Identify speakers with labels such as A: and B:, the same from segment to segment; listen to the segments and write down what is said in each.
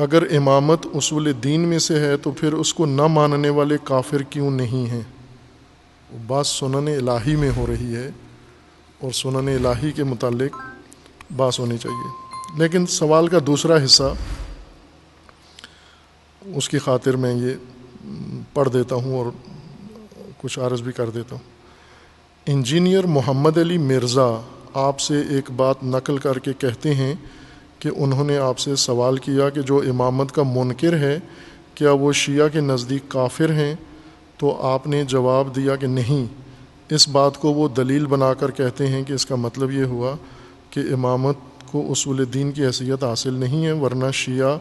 A: اگر امامت اصول دین میں سے ہے تو پھر اس کو نہ ماننے والے کافر کیوں نہیں ہیں؟ بات سنن الہی میں ہو رہی ہے اور سنن الہی کے متعلق بات ہونی چاہیے. لیکن سوال کا دوسرا حصہ اس کی خاطر میں یہ پڑھ دیتا ہوں اور کچھ عرض بھی کر دیتا ہوں. انجینئر محمد علی مرزا آپ سے ایک بات نقل کر کے کہتے ہیں کہ انہوں نے آپ سے سوال کیا کہ جو امامت کا منکر ہے کیا وہ شیعہ کے نزدیک کافر ہیں؟ تو آپ نے جواب دیا کہ نہیں. اس بات کو وہ دلیل بنا کر کہتے ہیں کہ اس کا مطلب یہ ہوا کہ امامت کو اصول دین کی حیثیت حاصل نہیں ہے، ورنہ شیعہ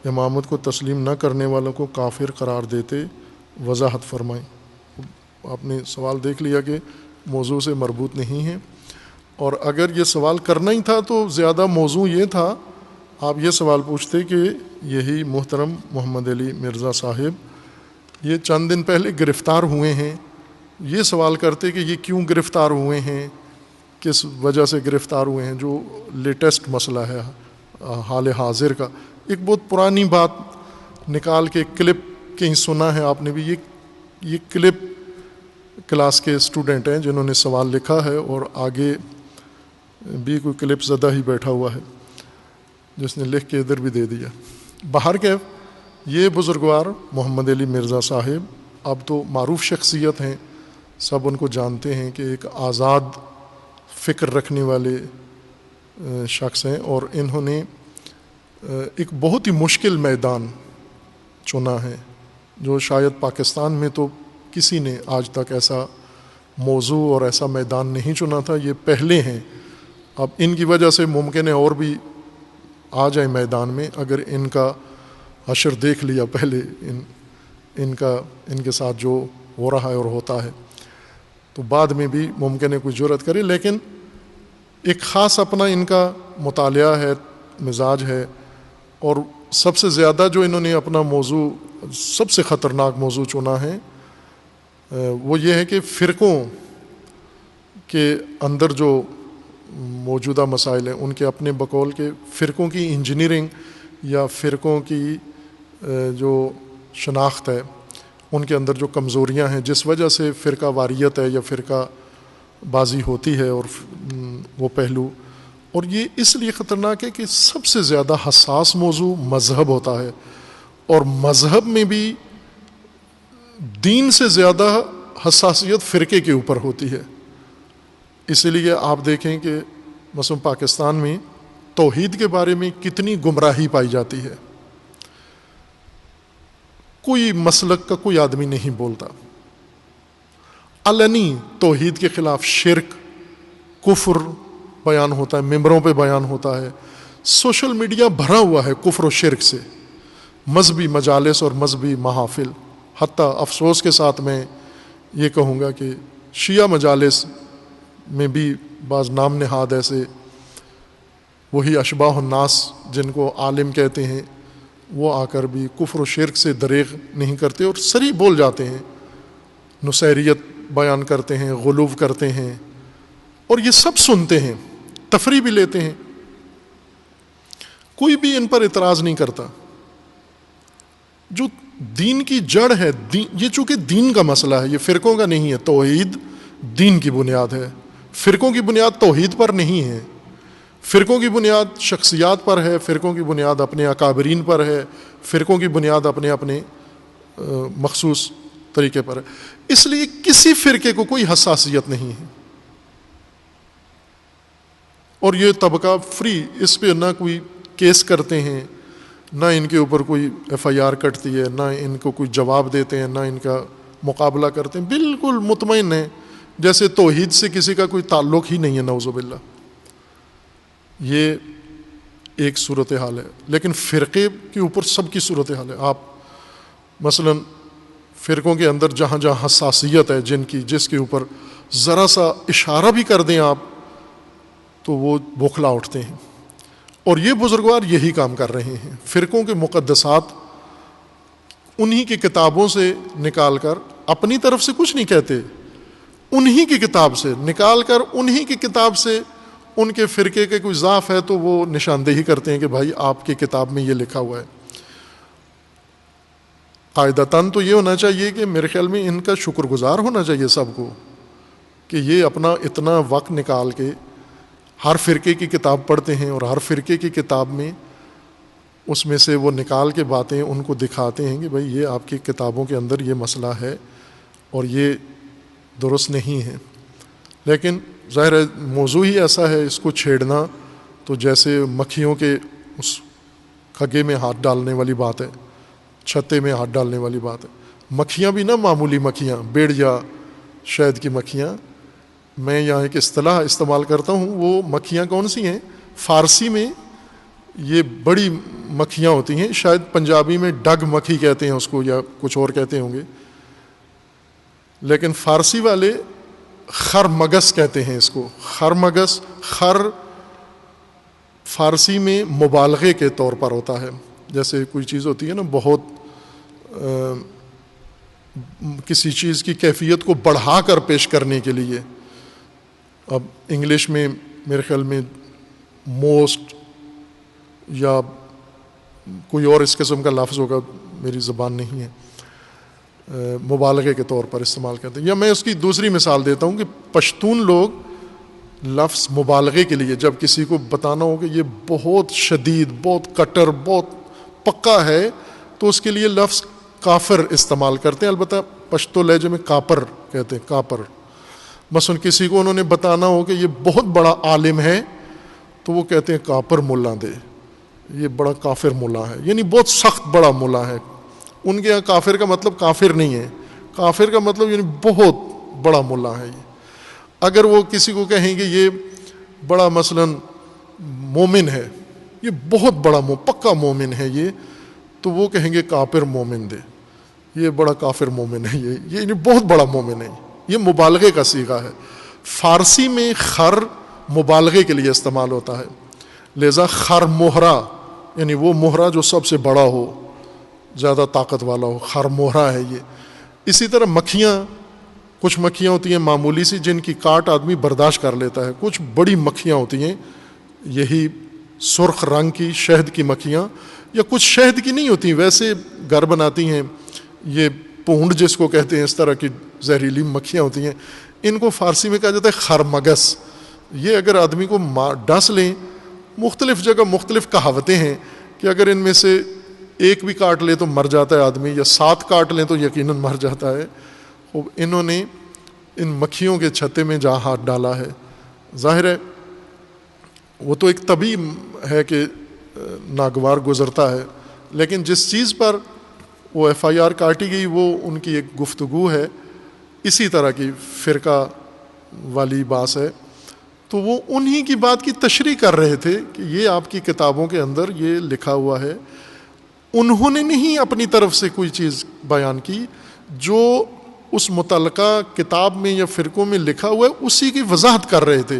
A: امامت کو تسلیم نہ کرنے والوں کو کافر قرار دیتے. وضاحت فرمائیں. آپ نے سوال دیکھ لیا کہ موضوع سے مربوط نہیں ہے، اور اگر یہ سوال کرنا ہی تھا تو زیادہ موضوع یہ تھا آپ یہ سوال پوچھتے کہ یہی محترم محمد علی مرزا صاحب یہ چند دن پہلے گرفتار ہوئے ہیں، یہ سوال کرتے کہ یہ کیوں گرفتار ہوئے ہیں، کس وجہ سے گرفتار ہوئے ہیں، جو لیٹسٹ مسئلہ ہے حال حاضر کا. ایک بہت پرانی بات نکال کے کلپ کہیں سنا ہے آپ نے بھی. یہ کلپ کلاس کے اسٹوڈنٹ ہیں جنہوں نے سوال لکھا ہے، اور آگے بھی کوئی کلپ زدہ ہی بیٹھا ہوا ہے جس نے لکھ کے ادھر بھی دے دیا. باہر کے یہ بزرگوار محمد علی مرزا صاحب اب تو معروف شخصیت ہیں، سب ان کو جانتے ہیں کہ ایک آزاد فکر رکھنے والے شخص ہیں، اور انہوں نے ایک بہت ہی مشکل میدان چنا ہے جو شاید پاکستان میں تو کسی نے آج تک ایسا موضوع اور ایسا میدان نہیں چنا تھا. یہ پہلے ہیں. اب ان کی وجہ سے ممکن ہے اور بھی آ جائیں میدان میں. اگر ان کا حشر دیکھ لیا پہلے ان کے ساتھ جو ہو رہا ہے اور ہوتا ہے تو بعد میں بھی ممکن ہے کوئی جرأت کرے. لیکن ایک خاص اپنا ان کا مطالعہ ہے، مزاج ہے، اور سب سے زیادہ جو انہوں نے اپنا موضوع سب سے خطرناک موضوع چنا ہے وہ یہ ہے کہ فرقوں کے اندر جو موجودہ مسائل ہیں ان کے اپنے بقول کے فرقوں کی انجینئرنگ یا فرقوں کی جو شناخت ہے ان کے اندر جو کمزوریاں ہیں جس وجہ سے فرقہ واریت ہے یا فرقہ بازی ہوتی ہے، اور وہ پہلو. اور یہ اس لیے خطرناک ہے کہ سب سے زیادہ حساس موضوع مذہب ہوتا ہے، اور مذہب میں بھی دین سے زیادہ حساسیت فرقے کے اوپر ہوتی ہے. اسی لیے آپ دیکھیں کہ مثلا پاکستان میں توحید کے بارے میں کتنی گمراہی پائی جاتی ہے. کوئی مسلک کا کوئی آدمی نہیں بولتا، علنی توحید کے خلاف شرک کفر بیان ہوتا ہے، ممبروں پہ بیان ہوتا ہے. سوشل میڈیا بھرا ہوا ہے کفر و شرک سے، مذہبی مجالس اور مذہبی محافل. حتیٰ افسوس کے ساتھ میں یہ کہوں گا کہ شیعہ مجالس میں بھی بعض نام نہاد ایسے وہی اشباح الناس جن کو عالم کہتے ہیں وہ آ کر بھی کفر و شرک سے دریغ نہیں کرتے اور صریح بول جاتے ہیں، نصیریت بیان کرتے ہیں، غلو کرتے ہیں، اور یہ سب سنتے ہیں، تفریح بھی لیتے ہیں. کوئی بھی ان پر اعتراض نہیں کرتا. جو دین کی جڑ ہے، یہ چونکہ دین کا مسئلہ ہے، یہ فرقوں کا نہیں ہے. توحید دین کی بنیاد ہے، فرقوں کی بنیاد توحید پر نہیں ہے. فرقوں کی بنیاد شخصیات پر ہے، فرقوں کی بنیاد اپنے اکابرین پر ہے، فرقوں کی بنیاد اپنے اپنے مخصوص طریقے پر ہے. اس لیے کسی فرقے کو کوئی حساسیت نہیں ہے، اور یہ طبقہ فری، اس پہ نہ کوئی کیس کرتے ہیں، نہ ان کے اوپر کوئی ایف آئی آر کٹتی ہے، نہ ان کو کوئی جواب دیتے ہیں، نہ ان کا مقابلہ کرتے ہیں. بالکل مطمئن ہیں جیسے توحید سے کسی کا کوئی تعلق ہی نہیں ہے، نعوذ باللہ. یہ ایک صورتحال ہے. لیکن فرقے کے اوپر سب کی صورتحال ہے. آپ مثلا فرقوں کے اندر جہاں جہاں حساسیت ہے جس کے اوپر ذرا سا اشارہ بھی کر دیں آپ تو وہ بوکھلا اٹھتے ہیں. اور یہ بزرگوار یہی کام کر رہے ہیں. فرقوں کے مقدسات انہی کی کتابوں سے نکال کر، اپنی طرف سے کچھ نہیں کہتے، انہی کی کتاب سے نکال کر، انہی کی کتاب سے ان کے فرقے کے کوئی ضعف ہے تو وہ نشاندہی کرتے ہیں کہ بھائی آپ کی کتاب میں یہ لکھا ہوا ہے. قاعدتاً تو یہ ہونا چاہیے کہ میرے خیال میں ان کا شکر گزار ہونا چاہیے سب کو کہ یہ اپنا اتنا وقت نکال کے ہر فرقے کی کتاب پڑھتے ہیں اور ہر فرقے کی کتاب میں اس میں سے وہ نکال کے باتیں ان کو دکھاتے ہیں کہ بھائی یہ آپ کی کتابوں کے اندر یہ مسئلہ ہے اور یہ درست نہیں ہے. لیکن ظاہر ہے موضوع ہی ایسا ہے، اس کو چھیڑنا تو جیسے مکھیوں کے اس کھگے میں ہاتھ ڈالنے والی بات ہے، چھتے میں ہاتھ ڈالنے والی بات ہے. مکھیاں بھی نہ معمولی مکھیاں، بیڑیا شہد کی مکھیاں، میں یہاں ایک اصطلاح استعمال کرتا ہوں، وہ مکھیاں کون سی ہیں؟ فارسی میں یہ بڑی مکھیاں ہوتی ہیں، شاید پنجابی میں ڈگ مکھی کہتے ہیں اس کو یا کچھ اور کہتے ہوں گے، لیکن فارسی والے خرمگس کہتے ہیں اس کو. خرمگس، خر فارسی میں مبالغے کے طور پر ہوتا ہے، جیسے کوئی چیز ہوتی ہے نا بہت کسی چیز کی کیفیت کو بڑھا کر پیش کرنے کے لیے. اب انگلش میں میرے خیال میں موسٹ یا کوئی اور اس قسم کا لفظ ہوگا، میری زبان نہیں ہے، مبالغے کے طور پر استعمال کرتے ہیں. یا میں اس کی دوسری مثال دیتا ہوں کہ پشتون لوگ لفظ مبالغے کے لیے جب کسی کو بتانا ہو کہ یہ بہت شدید، بہت کٹر، بہت پکا ہے، تو اس کے لیے لفظ کافر استعمال کرتے ہیں. البتہ پشتو لہجے میں کاپر کہتے ہیں، کاپر. مثلا کسی کو انہوں نے بتانا ہو کہ یہ بہت بڑا عالم ہے تو وہ کہتے ہیں کاپر ملا دے، یہ بڑا کافر ملا ہے، یعنی بہت سخت بڑا ملا ہے. ان کے یہاں کافر کا مطلب کافر نہیں ہے، کافر کا مطلب یعنی بہت بڑا ملا ہے. یہ اگر وہ کسی کو کہیں کہ یہ بڑا مثلا مومن ہے، یہ بہت بڑا پکا مومن ہے یہ، تو وہ کہیں گے کافر مومن دے، یہ بڑا کافر مومن ہے، یہ یعنی بہت بڑا مومن ہے. یہ مبالغے کا صیغہ ہے. فارسی میں خر مبالغے کے لیے استعمال ہوتا ہے، لہذا خر مہرا یعنی وہ مہرا جو سب سے بڑا ہو، زیادہ طاقت والا ہو، خر مہرا ہے یہ. اسی طرح مکھیاں، کچھ مکھیاں ہوتی ہیں معمولی سی جن کی کاٹ آدمی برداشت کر لیتا ہے، کچھ بڑی مکھیاں ہوتی ہیں یہی سرخ رنگ کی شہد کی مکھیاں، یا کچھ شہد کی نہیں ہوتی، ویسے گھر بناتی ہیں، یہ پونڈ جس کو کہتے ہیں، اس طرح کی زہریلی مکھیاں ہوتی ہیں. ان کو فارسی میں کہا جاتا ہے خرمگس. یہ اگر آدمی کو ڈس لیں، مختلف جگہ مختلف کہاوتیں ہیں کہ اگر ان میں سے ایک بھی کاٹ لے تو مر جاتا ہے آدمی، یا 7 کاٹ لیں تو یقیناً مر جاتا ہے. انہوں نے ان مکھیوں کے چھتے میں جہاں ہاتھ ڈالا ہے، ظاہر ہے وہ تو ایک طبی ہے کہ ناگوار گزرتا ہے، لیکن جس چیز پر وہ FIR کاٹی گئی وہ ان کی ایک گفتگو ہے، اسی طرح کی فرقہ والی بات ہے. تو وہ انہی کی بات کی تشریح کر رہے تھے کہ یہ آپ کی کتابوں کے اندر یہ لکھا ہوا ہے. انہوں نے نہیں اپنی طرف سے کوئی چیز بیان کی، جو اس متعلقہ کتاب میں یا فرقوں میں لکھا ہوا ہے اسی کی وضاحت کر رہے تھے.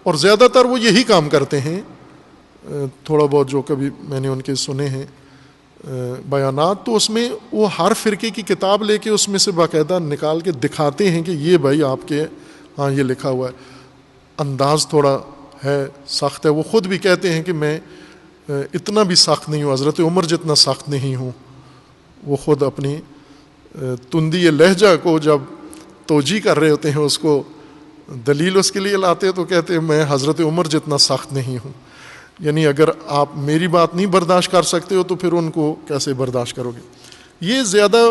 A: اور زیادہ تر وہ یہی کام کرتے ہیں. تھوڑا بہت جو کبھی میں نے ان کے سنے ہیں بیانات، تو اس میں وہ ہر فرقے کی کتاب لے کے اس میں سے باقاعدہ نکال کے دکھاتے ہیں کہ یہ بھائی آپ کے ہاں یہ لکھا ہوا ہے. انداز تھوڑا ہے، سخت ہے. وہ خود بھی کہتے ہیں کہ میں اتنا بھی سخت نہیں ہوں، حضرت عمر جتنا سخت نہیں ہوں. وہ خود اپنی تندی لہجہ کو جب توجیہ کر رہے ہوتے ہیں، اس کو دلیل اس کے لیے لاتے تو کہتے ہیں میں حضرت عمر جتنا سخت نہیں ہوں. یعنی اگر آپ میری بات نہیں برداشت کر سکتے ہو تو پھر ان کو کیسے برداشت کرو گے. یہ زیادہ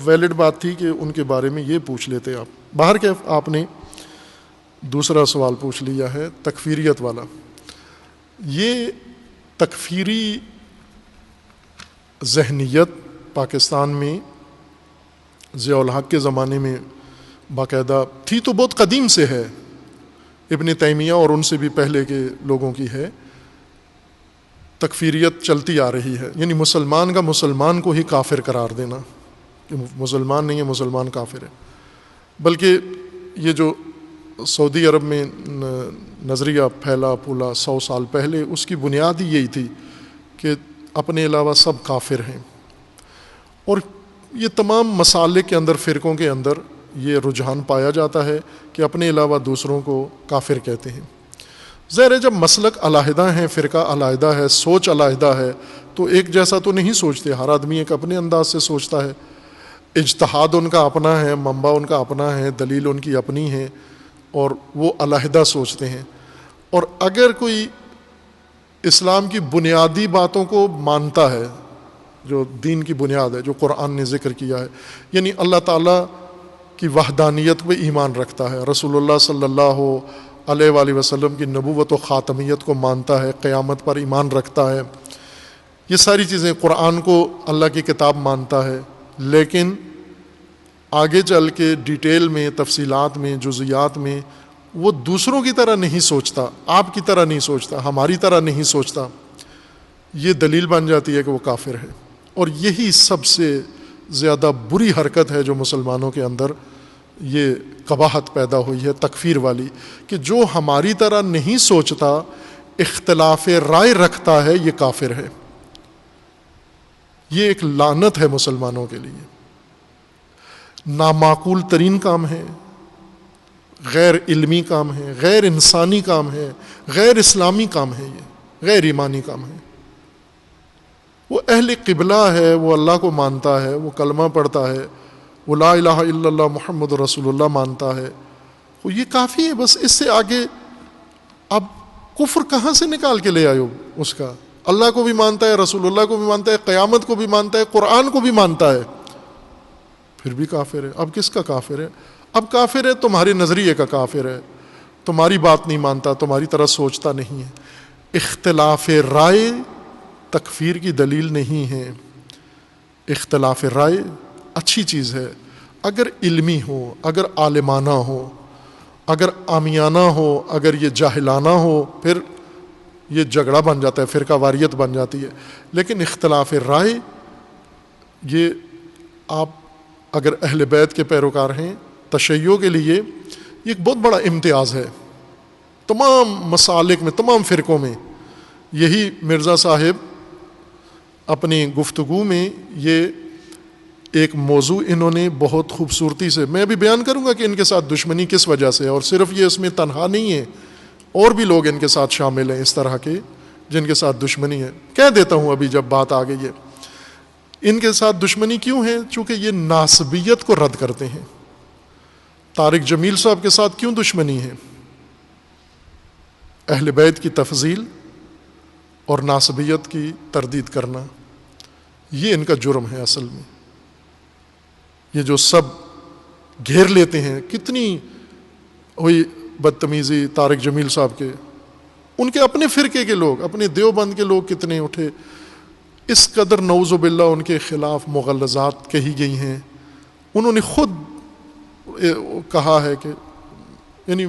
A: ویلڈ بات تھی کہ ان کے بارے میں یہ پوچھ لیتے آپ. باہر کے آپ نے دوسرا سوال پوچھ لیا ہے تکفیریت والا. یہ تکفیری ذہنیت پاکستان میں ضیاء الحق کے زمانے میں باقاعدہ تھی، تو بہت قدیم سے ہے، ابن تیمیہ اور ان سے بھی پہلے کے لوگوں کی ہے. تکفیریت چلتی آ رہی ہے، یعنی مسلمان کا مسلمان کو ہی کافر قرار دینا کہ مسلمان نہیں ہے، مسلمان کافر ہے. بلکہ یہ جو سعودی عرب میں نظریہ پھیلا پھولا 100 سال پہلے، اس کی بنیاد ہی یہی تھی کہ اپنے علاوہ سب کافر ہیں. اور یہ تمام مسالک کے اندر، فرقوں کے اندر یہ رجحان پایا جاتا ہے کہ اپنے علاوہ دوسروں کو کافر کہتے ہیں. ظاہر ہے جب مسلک علیحدہ ہیں، فرقہ علیحدہ ہے، سوچ علیحدہ ہے، تو ایک جیسا تو نہیں سوچتے، ہر آدمی ایک اپنے انداز سے سوچتا ہے، اجتہاد ان کا اپنا ہے، منبع ان کا اپنا ہے، دلیل ان کی اپنی ہے، اور وہ علیحدہ سوچتے ہیں۔ اور اگر کوئی اسلام کی بنیادی باتوں کو مانتا ہے، جو دین کی بنیاد ہے، جو قرآن نے ذکر کیا ہے، یعنی اللہ تعالیٰ کی وحدانیت پہ ایمان رکھتا ہے، رسول اللہ صلی اللہ علیہ وآلہ وسلم کی نبوت و خاتمیت کو مانتا ہے، قیامت پر ایمان رکھتا ہے، یہ ساری چیزیں، قرآن کو اللہ کی کتاب مانتا ہے، لیکن آگے چل کے ڈیٹیل میں، تفصیلات میں، جزیات میں وہ دوسروں کی طرح نہیں سوچتا، آپ کی طرح نہیں سوچتا، ہماری طرح نہیں سوچتا، یہ دلیل بن جاتی ہے کہ وہ کافر ہے۔ اور یہی سب سے زیادہ بری حرکت ہے جو مسلمانوں کے اندر یہ قباحت پیدا ہوئی ہے، تکفیر والی، کہ جو ہماری طرح نہیں سوچتا، اختلاف رائے رکھتا ہے، یہ کافر ہے۔ یہ ایک لعنت ہے مسلمانوں کے لیے، نامعقول ترین کام ہے، غیر علمی کام ہے، غیر انسانی کام ہے، غیر اسلامی کام ہے، یہ غیر ایمانی کام ہے۔ وہ اہل قبلہ ہے، وہ اللہ کو مانتا ہے، وہ کلمہ پڑھتا ہے، وہ لا الہ الا اللہ محمد رسول اللہ مانتا ہے، وہ یہ کافی ہے، بس اس سے آگے اب کفر کہاں سے نکال کے لے آئے اس کا؟ اللہ کو بھی مانتا ہے، رسول اللہ کو بھی مانتا ہے، قیامت کو بھی مانتا ہے، قرآن کو بھی مانتا ہے، پھر بھی کافر ہے۔ اب کس کا کافر ہے؟ اب کافر ہے تمہارے نظریے کا کافر ہے، تمہاری بات نہیں مانتا، تمہاری طرح سوچتا نہیں ہے۔ اختلاف رائے تکفیر کی دلیل نہیں ہے۔ اختلاف رائے اچھی چیز ہے، اگر علمی ہو، اگر عالمانہ ہو، اگر عامیانہ ہو، اگر یہ جاہلانہ ہو، پھر یہ جھگڑا بن جاتا ہے، فرقہ واریت بن جاتی ہے۔ لیکن اختلاف رائے، یہ آپ اگر اہل بیت کے پیروکار ہیں، تشیع کے لیے یہ ایک بہت بڑا امتیاز ہے۔ تمام مسالک میں، تمام فرقوں میں، یہی مرزا صاحب اپنی گفتگو میں یہ ایک موضوع انہوں نے بہت خوبصورتی سے، میں بھی بیان کروں گا کہ ان کے ساتھ دشمنی کس وجہ سے ہے، اور صرف یہ اس میں تنہا نہیں ہے، اور بھی لوگ ان کے ساتھ شامل ہیں اس طرح کے جن کے ساتھ دشمنی ہے۔ کہہ دیتا ہوں ابھی جب بات آ گئی ہے، ان کے ساتھ دشمنی کیوں ہے؟ چونکہ یہ ناسبیت کو رد کرتے ہیں۔ طارق جمیل صاحب کے ساتھ کیوں دشمنی ہے؟ اہل بیت کی تفضیل اور ناسبیت کی تردید کرنا، یہ ان کا جرم ہے اصل میں۔ یہ جو سب گھیر لیتے ہیں، کتنی ہوئی بدتمیزی طارق جمیل صاحب کے، ان کے اپنے فرقے کے لوگ، اپنے دیوبند کے لوگ کتنے اٹھے، اس قدر نعوذ باللہ ان کے خلاف مغلظات کہی گئی ہیں۔ انہوں نے خود کہا ہے کہ یعنی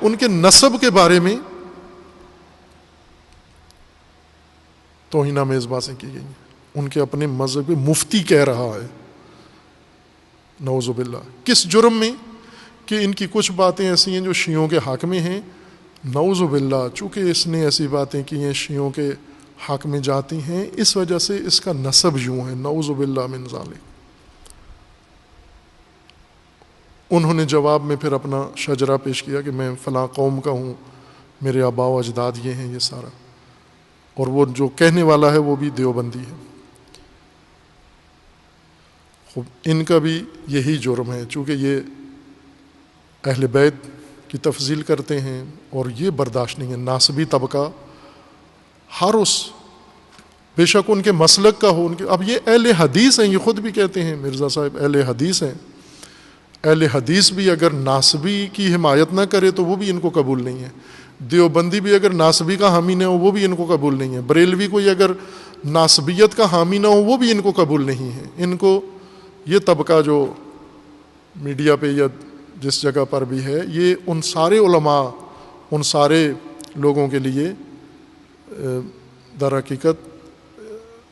A: ان کے نسب کے بارے میں توہین آمیز باتیں کی گئی ہیں۔ ان کے اپنے مذہب مفتی کہہ رہا ہے، نعوذ باللہ، کس جرم میں؟ کہ ان کی کچھ باتیں ایسی ہیں جو شیعوں کے حق میں ہیں، نعوذ باللہ، چونکہ اس نے ایسی باتیں کی ہیں شیعوں کے حق میں جاتی ہیں، اس وجہ سے اس کا نسب یوں ہے، نعوذ باللہ من ذالک۔ انہوں نے جواب میں پھر اپنا شجرہ پیش کیا کہ میں فلاں قوم کا ہوں، میرے آباء و اجداد یہ ہیں، یہ سارا، اور وہ جو کہنے والا ہے وہ بھی دیوبندی ہے۔ ان کا بھی یہی جرم ہے، چونکہ یہ اہل بیت کی تفضیل کرتے ہیں، اور یہ برداشت نہیں ہے۔ ناسبی طبقہ ہر اس، بے شک ان کے مسلک کا ہو، ان کے، اب یہ اہل حدیث ہیں، یہ خود بھی کہتے ہیں مرزا صاحب اہل حدیث ہیں۔ اہل حدیث بھی اگر ناسبی کی حمایت نہ کرے تو وہ بھی ان کو قبول نہیں ہے۔ دیوبندی بھی اگر ناسبی کا حامی نہ ہو وہ بھی ان کو قبول نہیں ہے۔ بریلوی کوئی اگر ناسبیت کا حامی نہ ہو وہ بھی ان کو قبول نہیں ہے۔ ان کو یہ طبقہ جو میڈیا پہ یا جس جگہ پر بھی ہے، یہ ان سارے علماء، ان سارے لوگوں کے لیے در حقیقت،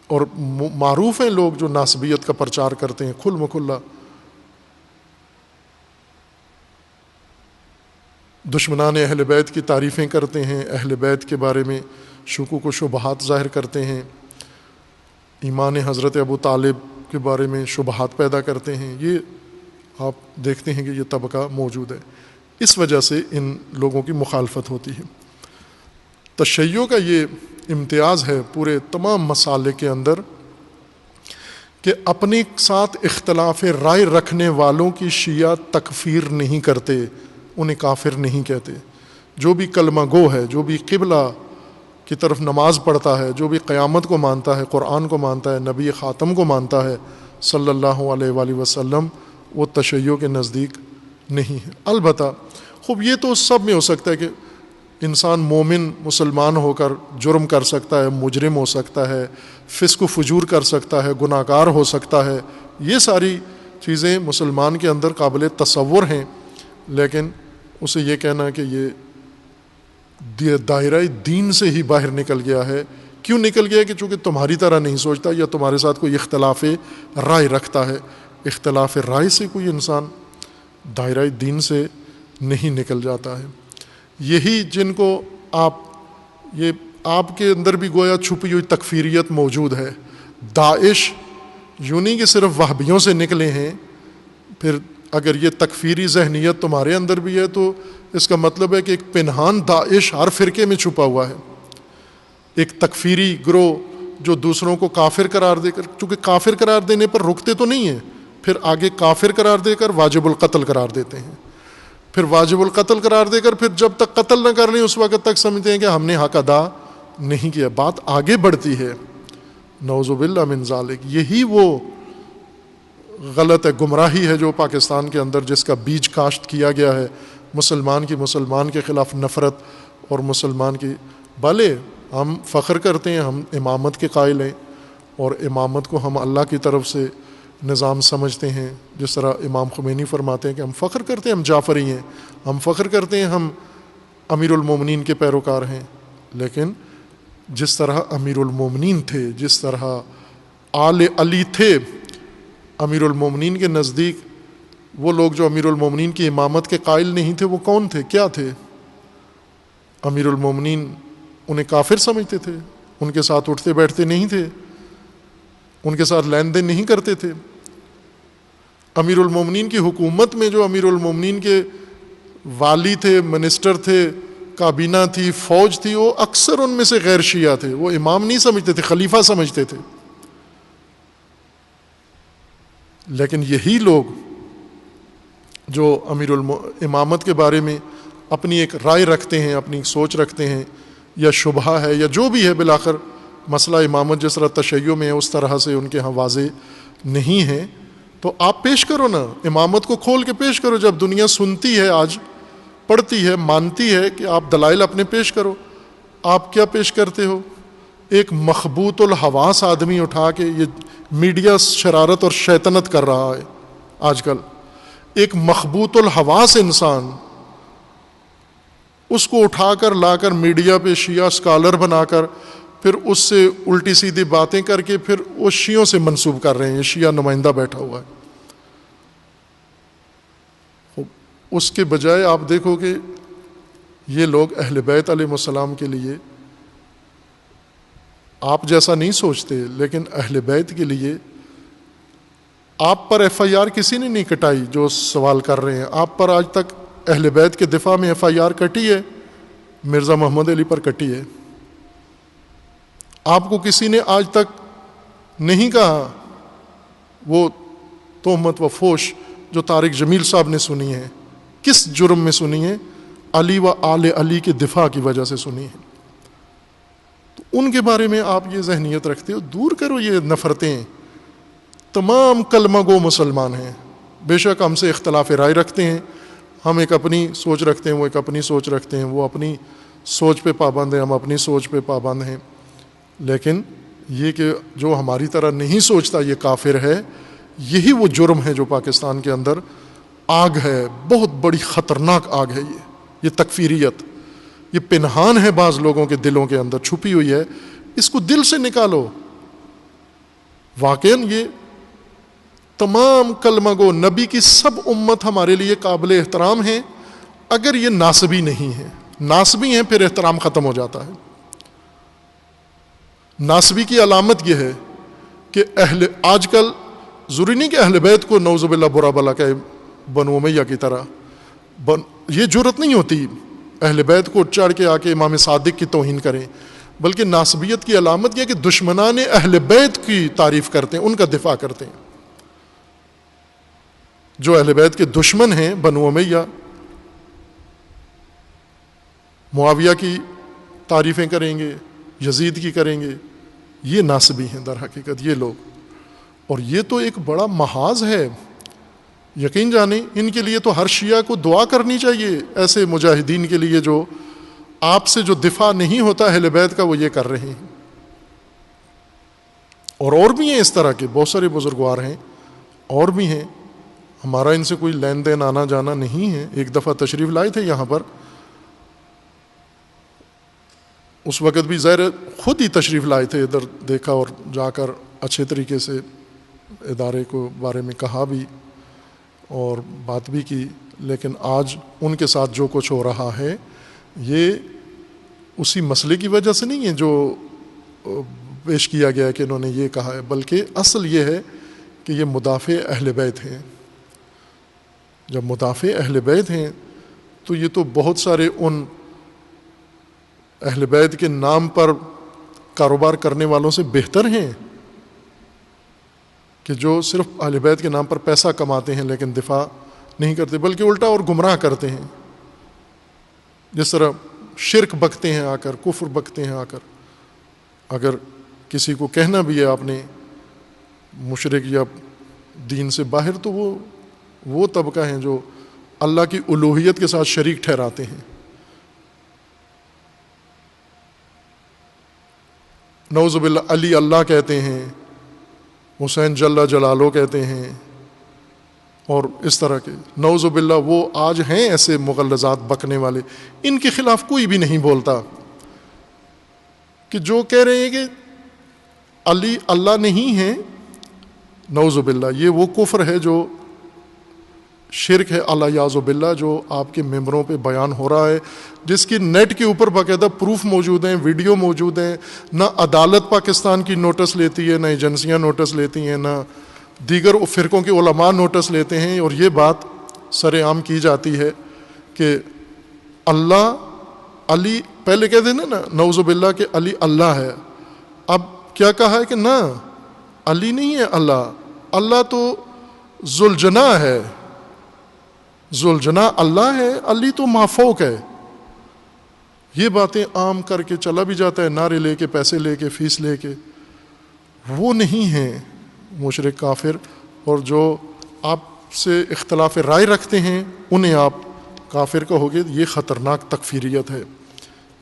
A: اور معروف ہیں لوگ جو ناسبیت کا پرچار کرتے ہیں کھل مکھلا، دشمنان اہل بیت کی تعریفیں کرتے ہیں، اہل بیت کے بارے میں شکوک و شبہات ظاہر کرتے ہیں، ایمان حضرت ابو طالب کے بارے میں شبہات پیدا کرتے ہیں۔ یہ آپ دیکھتے ہیں کہ یہ طبقہ موجود ہے، اس وجہ سے ان لوگوں کی مخالفت ہوتی ہے۔ تشیع کا یہ امتیاز ہے پورے تمام مسالک کے اندر کہ اپنے ساتھ اختلاف رائے رکھنے والوں کی شیعہ تکفیر نہیں کرتے، انہیں کافر نہیں کہتے۔ جو بھی کلمہ گو ہے، جو بھی قبلہ کی طرف نماز پڑھتا ہے، جو بھی قیامت کو مانتا ہے، قرآن کو مانتا ہے، نبی خاتم کو مانتا ہے صلی اللہ علیہ وآلہ وسلم، وہ تشیع کے نزدیک نہیں ہے۔ البتہ خوب یہ تو سب میں ہو سکتا ہے کہ انسان مومن مسلمان ہو کر جرم کر سکتا ہے، مجرم ہو سکتا ہے، فسق و فجور کر سکتا ہے، گناہ گار ہو سکتا ہے، یہ ساری چیزیں مسلمان کے اندر قابل تصور ہیں، لیکن اسے یہ کہنا کہ یہ دائرہ دین سے ہی باہر نکل گیا ہے، کیوں نکل گیا؟ کہ چونکہ تمہاری طرح نہیں سوچتا یا تمہارے ساتھ کوئی اختلاف رائے رکھتا ہے۔ اختلاف رائے سے کوئی انسان دائرہ دین سے نہیں نکل جاتا ہے۔ یہی جن کو آپ کے اندر بھی گویا چھپی ہوئی تکفیریت موجود ہے۔ داعش یوں نہیں کہ صرف وہابیوں سے نکلے ہیں، پھر اگر یہ تکفیری ذہنیت تمہارے اندر بھی ہے تو اس کا مطلب ہے کہ ایک پنہان داعش ہر فرقے میں چھپا ہوا ہے، ایک تکفیری گروہ جو دوسروں کو کافر قرار دے کر، چونکہ کافر قرار دینے پر رکتے تو نہیں ہیں، پھر آگے کافر قرار دے کر واجب القتل قرار دیتے ہیں، پھر واجب القتل قرار دے کر پھر جب تک قتل نہ کر لیں اس وقت تک سمجھتے ہیں کہ ہم نے حق ادا نہیں کیا۔ بات آگے بڑھتی ہے، نعوذ باللہ من ذالک۔ یہی وہ غلط ہے، گمراہی ہے جو پاکستان کے اندر جس کا بیج کاشت کیا گیا ہے، مسلمان کے خلاف نفرت اور مسلمان کی۔ بھلے ہم فخر کرتے ہیں، ہم امامت کے قائل ہیں اور امامت کو ہم اللہ کی طرف سے نظام سمجھتے ہیں، جس طرح امام خمینی فرماتے ہیں کہ ہم فخر کرتے ہیں ہم جعفری ہیں، ہم فخر کرتے ہیں ہم امیر المومنین کے پیروکار ہیں، لیکن جس طرح امیر المومنین تھے، جس طرح آل علی تھے، امیر المومنین کے نزدیک وہ لوگ جو امیر المومنین کی امامت کے قائل نہیں تھے وہ کون تھے، کیا تھے؟ امیر المومنین انہیں کافر سمجھتے تھے، ان کے ساتھ اٹھتے بیٹھتے نہیں تھے، ان کے ساتھ لین دین نہیں کرتے تھے۔ امیر المومنین کی حکومت میں جو امیر المومنین کے والی تھے، منسٹر تھے، کابینہ تھی، فوج تھی، وہ اکثر ان میں سے غیر شیعہ تھے، وہ امام نہیں سمجھتے تھے، خلیفہ سمجھتے تھے۔ لیکن یہی لوگ جو امامت کے بارے میں اپنی ایک رائے رکھتے ہیں، اپنی سوچ رکھتے ہیں، یا شبہہ ہے یا جو بھی ہے، بالآخر مسئلہ امامت جس طرح تشیع میں ہے اس طرح سے ان کے ہاں واضح نہیں ہے، تو آپ پیش کرو نا، امامت کو کھول کے پیش کرو۔ جب دنیا سنتی ہے، آج پڑھتی ہے، مانتی ہے کہ آپ دلائل اپنے پیش کرو، آپ کیا پیش کرتے ہو؟ ایک مخبوط الحواس آدمی اٹھا کے، یہ میڈیا شرارت اور شیطنت کر رہا ہے آج کل، ایک مخبوط الحواس انسان، اس کو اٹھا کر لا کر میڈیا پہ شیعہ اسکالر بنا کر پھر اس سے الٹی سیدھی باتیں کر کے پھر وہ شیعوں سے منسوب کر رہے ہیں، یہ شیعہ نمائندہ بیٹھا ہوا ہے۔ اس کے بجائے آپ دیکھو کہ یہ لوگ اہل بیت علیہ السلام کے لیے آپ جیسا نہیں سوچتے، لیکن اہل بیت کے لیے آپ پر ایف آئی آر کسی نے نہیں کٹائی جو سوال کر رہے ہیں۔ آپ پر آج تک اہل بیت کے دفاع میں ایف آئی آر کٹی ہے؟ مرزا محمد علی پر کٹی ہے۔ آپ کو کسی نے آج تک نہیں کہا وہ تہمت و فوش جو طارق جمیل صاحب نے سنی ہے، کس جرم میں سنی ہے؟ علی و آل علی کے دفاع کی وجہ سے سنی ہے۔ تو ان کے بارے میں آپ یہ ذہنیت رکھتے ہو، دور کرو یہ نفرتیں۔ تمام کلمہ گو مسلمان ہیں، بے شک ہم سے اختلاف رائے رکھتے ہیں، ہم ایک اپنی سوچ رکھتے ہیں، وہ ایک اپنی سوچ رکھتے ہیں، وہ اپنی سوچ پہ پابند ہیں، ہم اپنی سوچ پہ پابند ہیں، لیکن یہ کہ جو ہماری طرح نہیں سوچتا یہ کافر ہے، یہی وہ جرم ہے جو پاکستان کے اندر آگ ہے، بہت بڑی خطرناک آگ ہے یہ تکفیریت، یہ پنہان ہے بعض لوگوں کے دلوں کے اندر چھپی ہوئی ہے، اس کو دل سے نکالو۔ واقعاً یہ تمام کلمہ گو نبی کی سب امت ہمارے لیے قابل احترام ہیں، اگر یہ ناسبی نہیں ہیں، ناسبی ہیں پھر احترام ختم ہو جاتا ہے۔ ناسبی کی علامت یہ ہے کہ آج کل ضروری نہیں کہ اہل بیت کو نعوذ باللہ برا بلا کہے، بنو امیہ کی طرح، یہ جرت نہیں ہوتی اہل بیت کو چڑھ کے آ کے امام صادق کی توہین کریں، بلکہ ناسبیت کی علامت یہ کہ دشمنان اہل بیت کی تعریف کرتے ہیں، ان کا دفاع کرتے ہیں۔ جو اہل بیت کے دشمن ہیں بنو امیہ، معاویہ کی تعریفیں کریں گے، یزید کی کریں گے، یہ ناسبی ہیں در حقیقت یہ لوگ۔ اور یہ تو ایک بڑا محاذ ہے، یقین جانیں ان کے لیے تو ہر شیعہ کو دعا کرنی چاہیے، ایسے مجاہدین کے لیے جو آپ سے جو دفاع نہیں ہوتا اہل بیت کا وہ یہ کر رہے ہیں۔ اور بھی ہیں اس طرح کے بہت سارے بزرگوار ہیں، اور بھی ہیں، ہمارا ان سے کوئی لین دین آنا جانا نہیں ہے۔ ایک دفعہ تشریف لائے تھے یہاں پر، اس وقت بھی ظاہر خود ہی تشریف لائے تھے، ادھر دیکھا اور جا کر اچھے طریقے سے ادارے کو بارے میں کہا بھی اور بات بھی کی، لیکن آج ان کے ساتھ جو کچھ ہو رہا ہے یہ اسی مسئلے کی وجہ سے نہیں ہے جو پیش کیا گیا کہ انہوں نے یہ کہا ہے، بلکہ اصل یہ ہے کہ یہ مدافع اہل بیت ہیں۔ جب مدافع اہل بیت ہیں تو یہ تو بہت سارے ان اہل بیت کے نام پر کاروبار کرنے والوں سے بہتر ہیں کہ جو صرف اہل بیت کے نام پر پیسہ کماتے ہیں لیکن دفاع نہیں کرتے، بلکہ الٹا اور گمراہ کرتے ہیں۔ جس طرح شرک بکتے ہیں آ کر، کفر بکتے ہیں آ کر، اگر کسی کو کہنا بھی ہے آپ نے مشرک یا دین سے باہر، تو وہ طبقہ ہیں جو اللہ کی الوہیت کے ساتھ شریک ٹھہراتے ہیں۔ نعوذ باللہ علی اللہ کہتے ہیں، حسین جل جلالہ کہتے ہیں، اور اس طرح کے نعوذ باللہ وہ آج ہیں ایسے مغلظات بکنے والے، ان کے خلاف کوئی بھی نہیں بولتا، کہ جو کہہ رہے ہیں کہ علی اللہ نہیں ہے، نعوذ باللہ یہ وہ کفر ہے جو شرک ہے اللہ یعوذ باللہ، جو آپ کے ممبروں پہ بیان ہو رہا ہے، جس کی نیٹ کے اوپر باقاعدہ پروف موجود ہیں، ویڈیو موجود ہیں۔ نہ عدالت پاکستان کی نوٹس لیتی ہے، نہ ایجنسیاں نوٹس لیتی ہیں، نہ دیگر فرقوں کے علماء نوٹس لیتے ہیں، اور یہ بات سر عام کی جاتی ہے کہ اللہ علی، پہلے کہتے ہیں نا نعوذ باللہ کہ علی اللہ ہے، اب کیا کہا ہے کہ نہ علی نہیں ہے اللہ، اللہ تو ذوالجناح ہے، ذوالجناح اللہ ہے، علی تو مافوق ہے۔ یہ باتیں عام کر کے چلا بھی جاتا ہے، نعرے لے کے، پیسے لے کے، فیس لے کے۔ وہ نہیں ہیں مشرک کافر، اور جو آپ سے اختلاف رائے رکھتے ہیں انہیں آپ کافر کہو گے، یہ خطرناک تکفیریت ہے،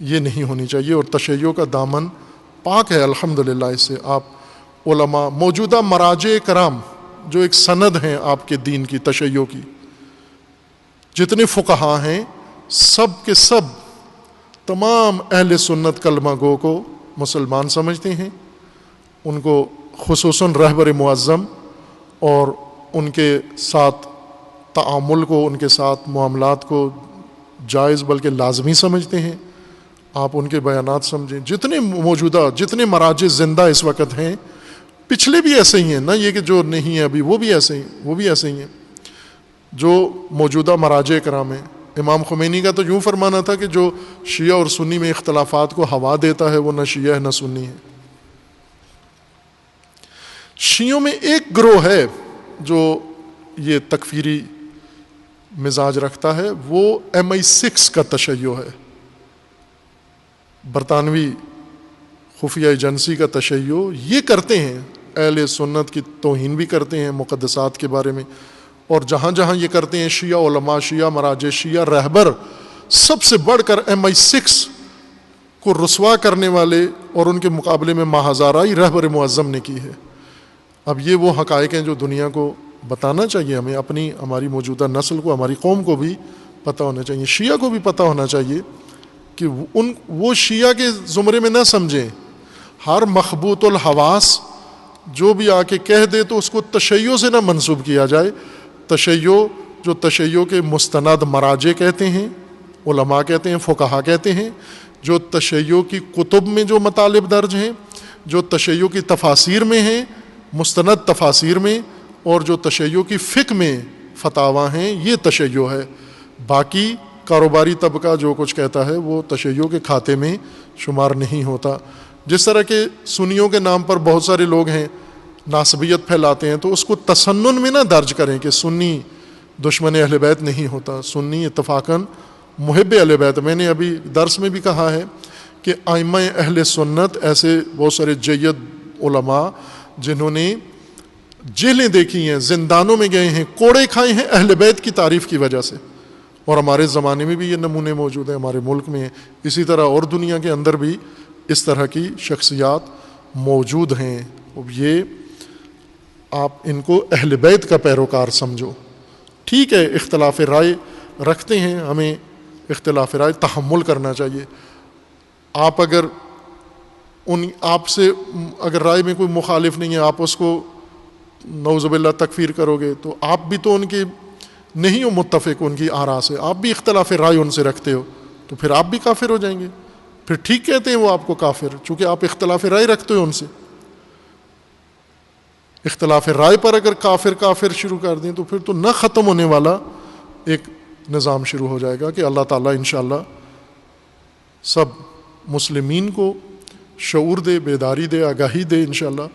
A: یہ نہیں ہونی چاہیے۔ اور تشیع کا دامن پاک ہے الحمدللہ اس سے۔ آپ علماء، موجودہ مراجع کرام جو ایک سند ہیں آپ کے دین کی، تشیع کی، جتنے فقہا ہیں سب کے سب تمام اہل سنت کلمہ گو کو مسلمان سمجھتے ہیں، ان کو خصوصاً رہبر معظم اور ان کے ساتھ تعامل کو، ان کے ساتھ معاملات کو جائز بلکہ لازمی سمجھتے ہیں۔ آپ ان کے بیانات سمجھیں، جتنے موجودہ جتنے مراجع زندہ اس وقت ہیں، پچھلے بھی ایسے ہی ہیں، نہ یہ کہ جو نہیں ہیں ابھی، وہ بھی ایسے ہی ہیں جو موجودہ مراجع کرام ہیں۔ امام خمینی کا تو یوں فرمانا تھا کہ جو شیعہ اور سنی میں اختلافات کو ہوا دیتا ہے وہ نہ شیعہ ہے نہ سنی ہے۔ شیعوں میں ایک گروہ ہے جو یہ تکفیری مزاج رکھتا ہے، وہ MI6 کا تشیع ہے، برطانوی خفیہ ایجنسی کا تشیع۔ یہ کرتے ہیں، اہل سنت کی توہین بھی کرتے ہیں مقدسات کے بارے میں، اور جہاں جہاں یہ کرتے ہیں شیعہ علماء، شیعہ مراجع، شیعہ رہبر، سب سے بڑھ کر MI6 کو رسوا کرنے والے اور ان کے مقابلے میں ماہزارائی رہبر معظم نے کی ہے۔ اب یہ وہ حقائق ہیں جو دنیا کو بتانا چاہیے، ہمیں ہماری موجودہ نسل کو، ہماری قوم کو بھی پتہ ہونا چاہیے، شیعہ کو بھی پتہ ہونا چاہیے کہ وہ شیعہ کے زمرے میں نہ سمجھیں۔ ہر مخبوط الحواس جو بھی آ کے کہہ دے تو اس کو تشیع سے نہ منسوب کیا جائے۔ تشیع جو تشیع کے مستند مراجع کہتے ہیں، علماء کہتے ہیں، فقہا کہتے ہیں، جو تشیع کی کتب میں جو مطالب درج ہیں، جو تشیع کی تفاسیر میں ہیں، مستند تفاسیر میں، اور جو تشیع کی فقہ میں فتاویٰ ہیں، یہ تشیع ہے۔ باقی کاروباری طبقہ جو کچھ کہتا ہے وہ تشیع کے کھاتے میں شمار نہیں ہوتا. جس طرح کہ سنیوں کے نام پر بہت سارے لوگ ہیں ناسبیت پھیلاتے ہیں، تو اس کو تسنن میں نہ درج کریں کہ سنی دشمن اہل بیت نہیں ہوتا، سنی اتفاقاً محب اہل بیت. میں نے ابھی درس میں بھی کہا ہے کہ ائمہ اہل سنت ایسے بہت سارے جید علماء جنہوں نے جیلیں دیکھی ہیں، زندانوں میں گئے ہیں، کوڑے کھائے ہیں اہل بیت کی تعریف کی وجہ سے. اور ہمارے زمانے میں بھی یہ نمونے موجود ہیں، ہمارے ملک میں اسی طرح اور دنیا کے اندر بھی اس طرح کی شخصیات موجود ہیں. اب یہ آپ ان کو اہل بیت کا پیروکار سمجھو. ٹھیک ہے اختلاف رائے رکھتے ہیں، ہمیں اختلاف رائے تحمل کرنا چاہیے. آپ اگر آپ سے اگر رائے میں کوئی مخالف نہیں ہے، آپ اس کو نعوذ باللہ تکفیر کرو گے تو آپ بھی تو ان کی نہیں ہو متفق ان کی آراء سے، آپ بھی اختلاف رائے ان سے رکھتے ہو، تو پھر آپ بھی کافر ہو جائیں گے. پھر ٹھیک کہتے ہیں وہ آپ کو کافر، چونکہ آپ اختلاف رائے رکھتے ہو ان سے. اختلاف رائے پر اگر کافر شروع کر دیں تو پھر تو نہ ختم ہونے والا ایک نظام شروع ہو جائے گا کہ اللہ تعالیٰ انشاءاللہ سب مسلمین کو شعور دے، بیداری دے، آگاہی دے انشاءاللہ،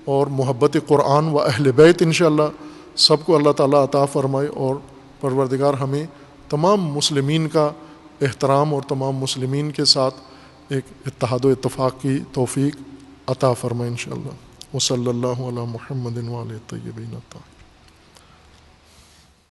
A: اور محبت قرآن و اہل بیت انشاءاللہ سب کو اللہ تعالیٰ عطا فرمائے. اور پروردگار ہمیں تمام مسلمین کا احترام اور تمام مسلمین کے ساتھ ایک اتحاد و اتفاق کی توفیق عطا فرمائے انشاءاللہ. وصلی اللہ علی محمد وعلی الطیبین الطاہرین.